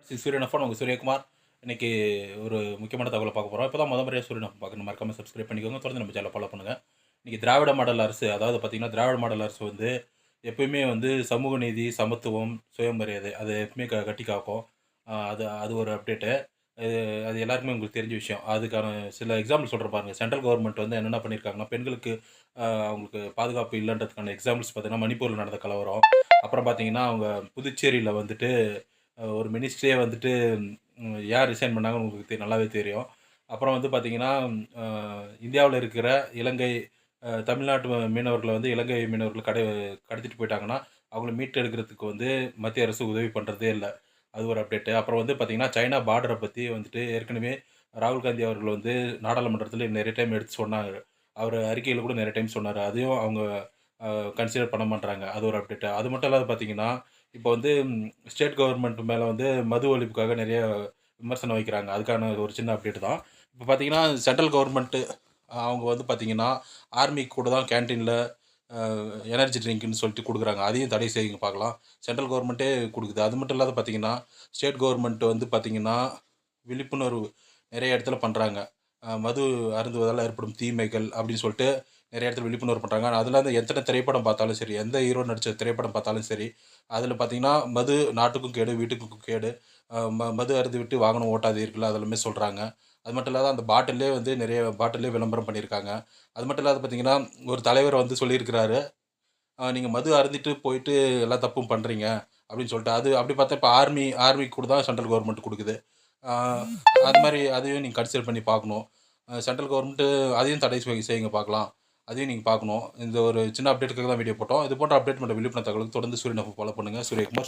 சூரியன் எஃப்எம் உங்கள் சூரியகுமார். இன்னைக்கு ஒரு முக்கியமான தகவலை பார்க்க போகிறோம். இப்போ தான் முறையாக சூரியன் எஃப்எம் பார்க்கணும், மறக்காம சப்ஸ்கிரைப் பண்ணிக்கோங்க. தொடர்ந்து நம்ம சேனலை ஃபாலோ பண்ணுங்கள். இன்னைக்கு திராவிட மாடல் அரசு, அதாவது பார்த்தீங்கன்னா திராவிட மாடல் அரசு வந்து எப்பயுமே வந்து சமூக நீதி, சமத்துவம், சுயமரியாதை அதை எப்பவுமே கட்டி காக்கும். அது அது ஒரு அப்டேட்டு. அது அது எல்லாருக்குமே உங்களுக்கு தெரிஞ்ச விஷயம். அதுக்கான சில எக்ஸாம்பிள் சொல்கிறேன் பாருங்கள். சென்ட்ரல் கவர்மெண்ட் வந்து என்னென்ன பண்ணியிருக்காங்கன்னா, பெண்களுக்கு அவங்களுக்கு பாதுகாப்பு இல்லைன்றதுக்கான எக்ஸாம்பிள்ஸ் பார்த்தீங்கன்னா, மணிப்பூரில் நடந்த கலவரம். அப்புறம் பார்த்தீங்கன்னா, அவங்க புதுச்சேரியில் வந்துட்டு ஒரு மினிஸ்ட்ரியே வந்துட்டு யார் ரிசைன் பண்ணாங்கன்னு உங்களுக்கு நல்லாவே தெரியும். அப்புறம் வந்து பார்த்தீங்கன்னா, இந்தியாவுல இருக்கிற இலங்கை தமிழ்நாட்டு மீனவர்கள வந்து இலங்கை மீனவர்கள் கடத்திட்டு போயிட்டாங்கன்னா, அவங்கள மீட்டெடுக்கிறதுக்கு வந்து மத்திய அரசு உதவி பண்றதே இல்ல. அது ஒரு அப்டேட்டு. அப்புறம் வந்து பார்த்தீங்கன்னா, சைனா பார்டர பத்தி வந்துட்டு ஏற்கனவே ராகுல் காந்தி அவர்கள் வந்து நாடாளுமன்றத்தில நெறைய டைம் எடுத்து சொன்னாரு. அவரு அறிக்கையில கூட நெறைய டைம் சொன்னாரு. அதையும் அவங்க அ கன்சிடர் பண்ண மாட்றாங்க. அது ஒரு அப்டேட்டு. அது மட்டும் இல்லாத பார்த்தீங்கன்னா, இப்போ வந்து ஸ்டேட் கவர்மெண்ட் மேல வந்து மது ஒழிப்புக்காக நெறைய விமர்சனம் வைக்கிறாங்க. அதுக்கான ஒரு சின்ன அப்டேட் தான். இப்போ பார்த்தீங்கன்னா, சென்ட்ரல் கவர்மெண்ட் அவங்க வந்து பார்த்தீங்கன்னா, ஆர்மிக்கு கூட தான் கேன்டீன்ல அ எனர்ஜி ட்ரிங்க்ன்னு சொல்லிட்டு குடுக்குறாங்க. அதையும் தடை செய்யுங்க பார்க்கலாம். சென்ட்ரல் கவர்மெண்ட்டே குடுக்குது. அது மட்டும் இல்லாத பார்த்தீங்கன்னா, ஸ்டேட் கவர்மெண்ட் வந்து பார்த்தீங்கன்னா, விழிப்புணர்வு நெறைய இடத்துல பண்றாங்க. மது அருந்துவதால ஏற்படும் தீமைகள் அப்படின்னு சொல்லிட்டு நெறைய இடத்துல விழிப்புணர்வு பண்றாங்க. அதுல வந்து எத்தனை திரைப்படம் பார்த்தாலும் சரி, எந்த ஹீரோ நடிச்ச திரைப்படம் பார்த்தாலும் சரி, அதில பார்த்தீங்கன்னா, மது நாட்டுக்கும் கேடு, வீட்டுக்கும் கேடு. மது அருந்திவிட்டு வாகனம் ஓட்டாதீர்கள் அதெல்லாமே சொல்றாங்க. அது மட்டும் இல்லாத அந்த பாட்டில்லே வந்து நெறைய பாட்டில்லே விளம்பரம் பண்ணியிருக்காங்க. அது மட்டும் இல்லாத பார்த்தீங்கன்னா, ஒரு தலைவர் வந்து சொல்லியிருக்கிறாரு, நீங்க மது அருந்திட்டு போயிட்டு எல்லா தப்பும் பண்றீங்க அப்படின்னு சொல்லிட்டு. அது அப்படி பார்த்தா இப்ப ஆர்மிக்கு கூட தான் சென்ட்ரல் கவர்மெண்ட் குடுக்குது. ஆ அது மாரி அதையும் நீங்க கன்சிடர் பண்ணி பார்க்கணும். சென்ட்ரல் கவர்மெண்ட் அதையும் தடை செய்யுங்க பார்க்கலாம். அதையும் நீங்க பார்க்கணும். இந்த ஒரு சின்ன அப்டேட்டுக்காக தான் வீடியோ போட்டோம். இது போன்ற அப்டேட் மற்றும் விழிப்புணர்வு தகவலுக்கு தொடர்ந்து சூரியன் எஃப்எம் ஃபாலோ பண்ணுங்க. சூரியகுமார்.